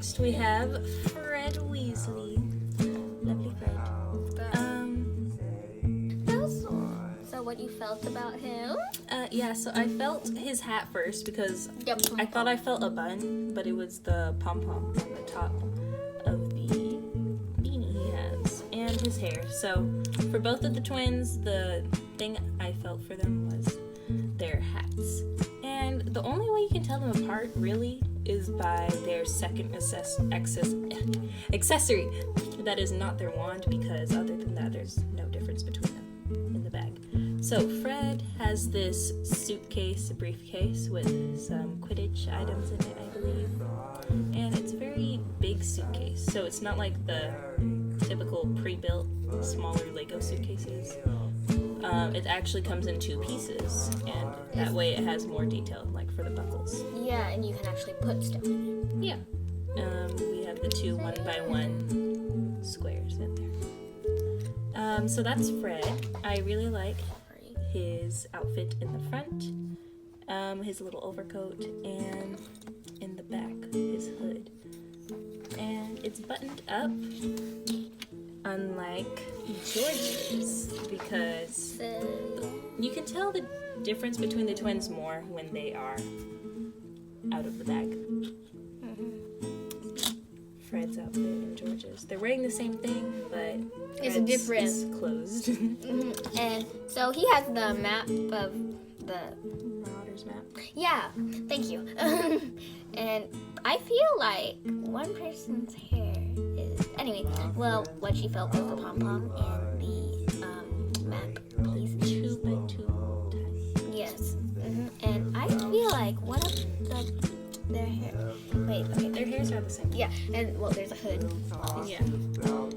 next we have Fred Weasley. Lovely Fred. So what you felt about him? Yeah, so I felt his hat first because Yep. I thought I felt a bun, but it was the pom-pom on the top of the beanie he has and his hair. So for both of the twins, the thing I felt for them was their hats. And the only way you can tell them apart really is by their second accessory that is not their wand, because other than that there's no difference between them in the bag. So Fred has this suitcase, a briefcase with some Quidditch items in it, I believe. And it's a very big suitcase, so it's not like the typical pre-built smaller Lego suitcases. It actually comes in 2 pieces, and that way it has more detail, like for the buckles. Yeah, and you can actually put stuff in it. Yeah. We have the 2 1x1 squares in there. So that's Fred. I really like his outfit in the front, his little overcoat, and in the back, his hood. And it's buttoned up, unlike George's, because you can tell the difference between the twins more when they are out of the bag. Fred's outfit and George's. They're wearing the same thing, but It's a different. is closed. And so he has the map of the Marauders map. Yeah, thank you. And I feel like one person's hair is... Anyway, well, what she felt was the pom-pom and the map piece. 2x2 type. Yes. And I feel like one of their hair... Wait, okay. Their hairs are the same. Yeah, and, well, there's a hood. Yeah.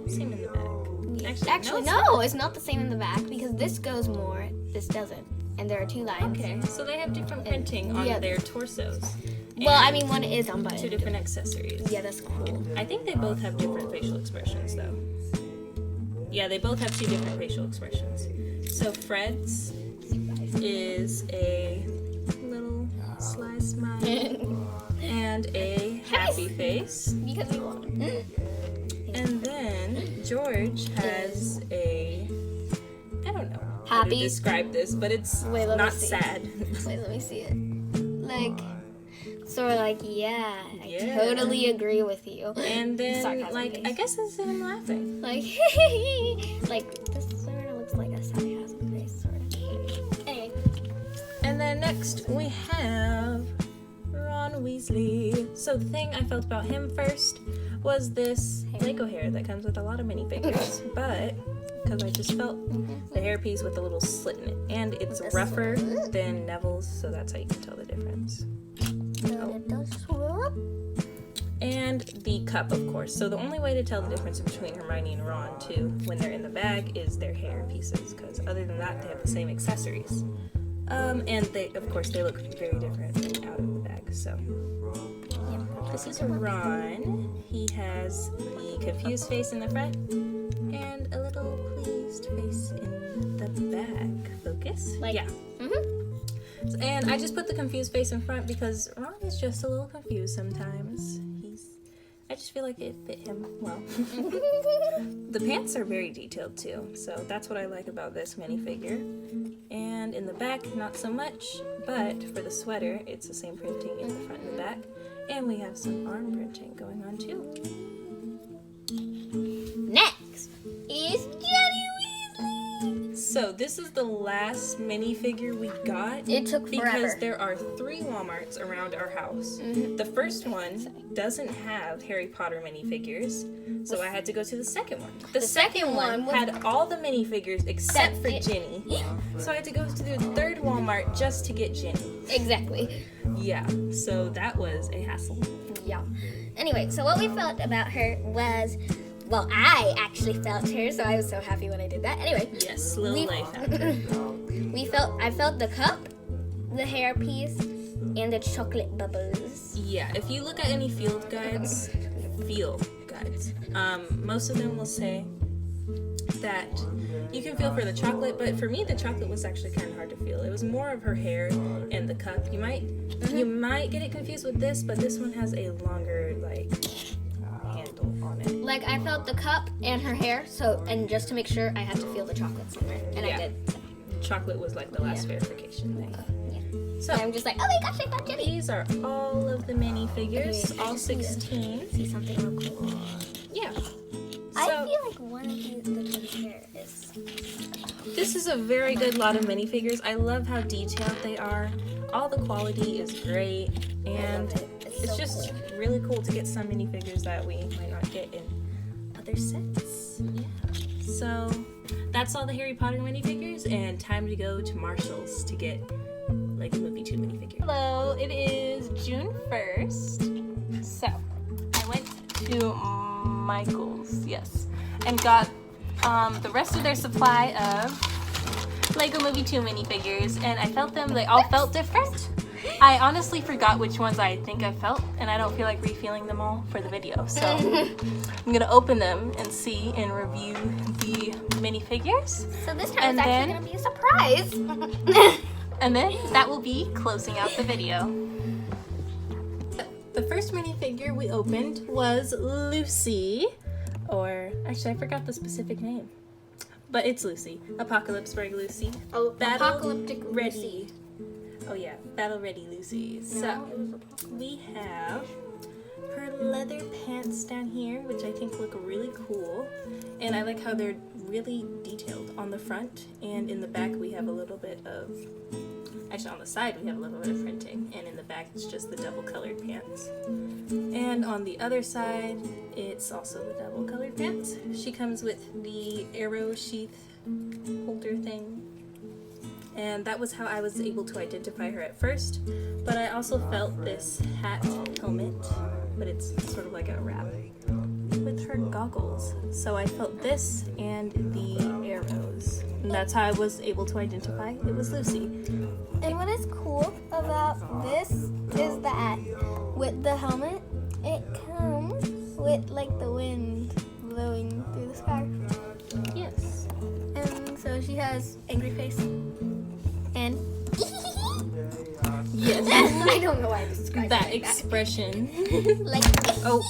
Same in the back. Actually, no, it's not the same in the back, because this goes more, this doesn't. And there are 2 lines. Okay, so they have different printing on their torsos. Well, I mean, one is on button. 2 different accessories. Yeah, that's cool. I think they both have different facial expressions, though. Yeah, they both have 2 different facial expressions. So Fred's is a little sly smile and a happy face. Because we want him. And then George has a, I don't know how to Happy? describe this, but it's Wait, let me not see. sad. Wait, let me see it. Like, sort of like, yeah, Yeah. I totally agree with you. And then, Sarcasm like, face. I guess this is him laughing. Like, like, this sort of looks like a sarcasm face, sort of. Anyway. And then next we have Ron Weasley. So the thing I felt about him first was this Lego hair that comes with a lot of minifigures, but because I just felt the hairpiece with a little slit in it, and it's rougher than Neville's, so that's how you can tell the difference. And the cup, of course. So the only way to tell the difference between Hermione and Ron, too, when they're in the bag, is their hair pieces, because other than that, they have the same accessories. And they, of course, they look very different out of the bag. So this is Ron. He has the confused face in the front and a little pleased face in the back. Focus. Like, yeah. And I just put the confused face in front because Ron is just a little confused sometimes. I just feel like it fit him well. The pants are very detailed too, so that's what I like about this minifigure. And in the back, not so much, but for the sweater, it's the same printing in the front and the back. And we have some arm printing going on too. Next is Jenny Weasley. So this is the last minifigure we got. It took forever. Because there are 3 Walmarts around our house. The first one doesn't have Harry Potter minifigures, so I had to go to the second one. The second one had all the minifigures except for Ginny. So I had to go to the 3rd Walmart just to get Ginny. Exactly. Yeah, so that was a hassle. Yeah. Anyway, so what we felt about her was, well, I actually felt her, so I was so happy when I did that. Anyway. Yes, little life after. I felt the cup, the hair piece, and the chocolate bubbles. Yeah, if you look at any field guides, most of them will say that you can feel for the chocolate, but for me the chocolate was actually kind of hard to feel. It was more of her hair and the cup. You might get it confused with this, but this one has a longer Like, I felt the cup and her hair, and just to make sure, I had to feel the chocolate somewhere, and I did. Chocolate was like the last verification thing. Yeah. So and I'm just like, oh my gosh, I found Jenny. These are all of the minifigures, Okay, all 16. See something real cool. Yeah. I So, feel like one of the twins' hair is... this is a very good lot of minifigures. I love how detailed they are. All the quality is great, and it's so just really cool to get some minifigures that we might not get in other sets. Yeah. So that's all the Harry Potter minifigures, and time to go to Marshall's to get Lego Movie 2 minifigure. Hello, it is June 1st. So I went to Michael's, yes, and got the rest of their supply of Lego Movie 2 minifigures, and I felt them, they all felt different. I honestly forgot which ones I think I felt, and I don't feel like refilling them all for the video, so I'm gonna open them and see and review the minifigures. So this time it's actually gonna be a surprise. And then that will be closing out the video. The first minifigure we opened was Lucy, or actually I forgot the specific name, but it's Lucy. Apocalypse Break Lucy. Oh, Battle Apocalyptic Ready. Lucy. Oh yeah, Battle Ready Lucy. So No, we have her leather pants down here, which I think look really cool, and I like how they're really detailed on the front, and in the back we have a little bit of, actually on the side we have a little bit of printing, and in the back it's just the double colored pants. And on the other side it's also the double colored pants. She comes with the arrow sheath holder thing, and that was how I was able to identify her at first. But I also felt this hat helmet, but it's sort of like a wrap, with her goggles. So I felt this and the arrows. And that's how I was able to identify it was Lucy. And what is cool about this is that with the helmet, it comes with like the wind blowing through the scarf. Yes. And so she has angry face. And Yes. I don't know why I described That it like expression. Like, Oh,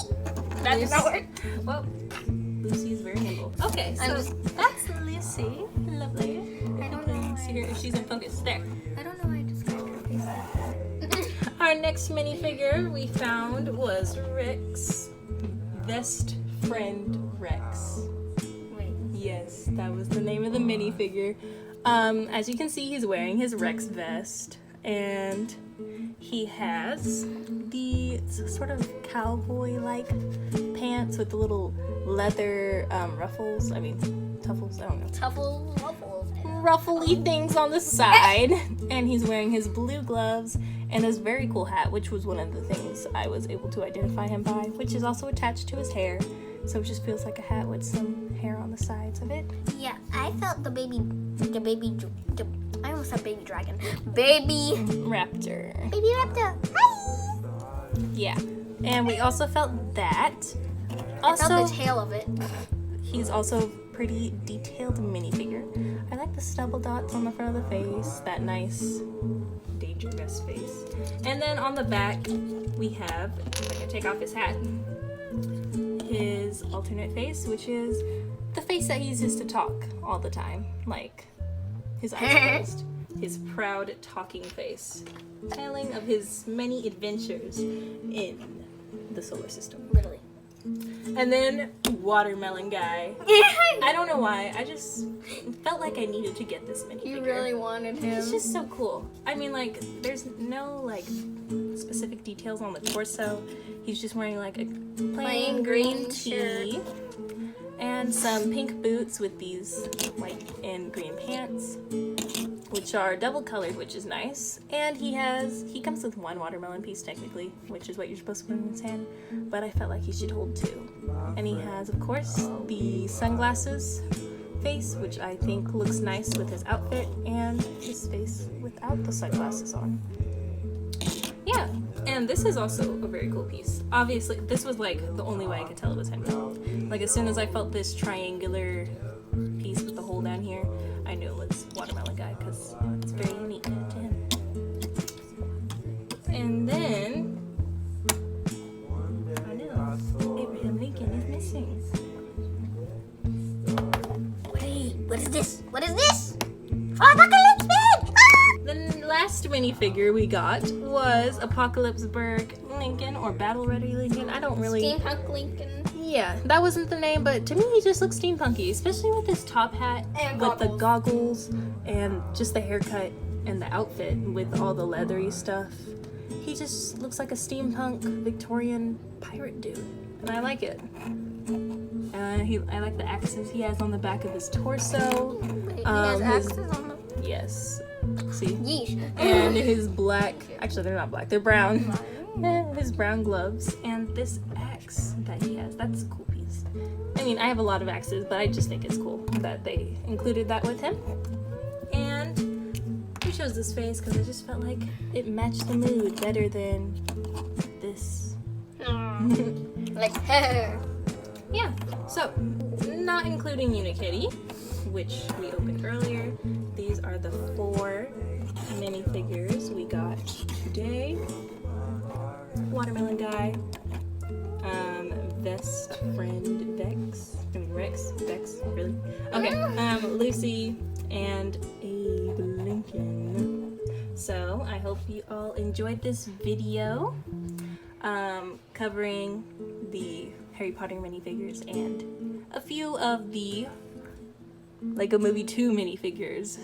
that did not work. Well, Lucy is very nimble. Okay, so that's Lucy. Lovely. I don't know. See her if she's in focus. There. I don't know why I described her face. Our next minifigure we found was Rex. Best friend Rex. Wait. Yes, that was the name of the minifigure. As you can see, he's wearing his Rex vest, and he has the sort of cowboy-like pants with the little leather ruffles. I mean, tuffles. I don't know. Tuffles, ruffles. Ruffly things on the side, and he's wearing his blue gloves and this very cool hat, which was one of the things I was able to identify him by, which is also attached to his hair, so it just feels like a hat with some hair on the sides of it. Yeah, I felt I almost said baby dragon. Baby Raptor. raptor. Hi! Yeah, and we also felt that. I felt Also, the tail of it. he's also pretty detailed minifigure. I like the stubble dots on the front of the face, that nice dangerous face. And then on the back, we have, if I can take off his hat, his alternate face, which is the face that he uses to talk all the time, like his eyes closed. His proud talking face, telling of his many adventures in the solar system. Literally. And then Watermelon Guy. I don't know why. I just felt like I needed to get this minifigure. You really wanted him. It's just so cool. I mean, like, there's no like specific details on the torso. He's just wearing like a plain green tee and some pink boots with these white and green pants, which are double colored, which is nice. And he comes with one watermelon piece technically, which is what you're supposed to put in his hand, but I felt like he should hold two. And he has, of course, the sunglasses face, which I think looks nice with his outfit, and his face without the sunglasses on. Yeah, and this is also a very cool piece. Obviously, this was like the only way I could tell it was him. Like, as soon as I felt this triangular piece with the hole down here, I knew it was Watermelon Guy because it's very unique to him. And then, I know, Abraham Lincoln is missing. is this? What is this? Apocalypse Man! Ah! The last minifigure we got was Apocalypseburg Lincoln or Battle Ready Lincoln. I don't really. Steampunk Lincoln. Yeah, that wasn't the name, but to me he just looks steampunky, especially with his top hat, And with the goggles. goggles, and just the haircut and the outfit with all the leathery stuff. He just looks like a steampunk Victorian pirate dude, and I like it. I like the axes he has on the back of his torso. Wait, he has axes on them? Yes. See? Yeesh. And his black, actually they're not black, they're brown. His brown gloves and this axe that he has. That's a cool piece. I mean, I have a lot of axes, but I just think it's cool that they included that with him. And we chose this face because I just felt like it matched the mood better than this. Like her. Yeah, so not including Unikitty, which we opened earlier. These are the 4 minifigures we got today. Watermelon guy, best friend Rex, really? Okay, Lucy and Abe Lincoln. So I hope you all enjoyed this video, covering the Harry Potter minifigures and a few of the Lego Movie 2 minifigures.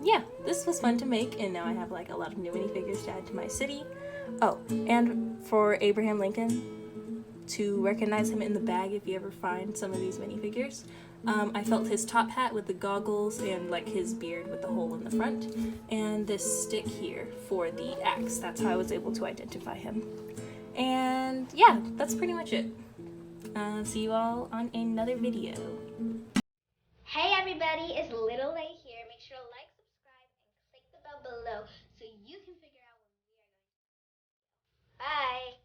Yeah, this was fun to make, and now I have like a lot of new minifigures to add to my city. Oh, and for Abraham Lincoln, to recognize him in the bag if you ever find some of these minifigures, I felt his top hat with the goggles and like his beard with the hole in the front, and this stick here for the axe. That's how I was able to identify him. And yeah, that's pretty much it. See you all on another video. Hey everybody, it's Little Lay here. Make sure to like, subscribe, and click the bell below so you can figure out when we are going to. Bye!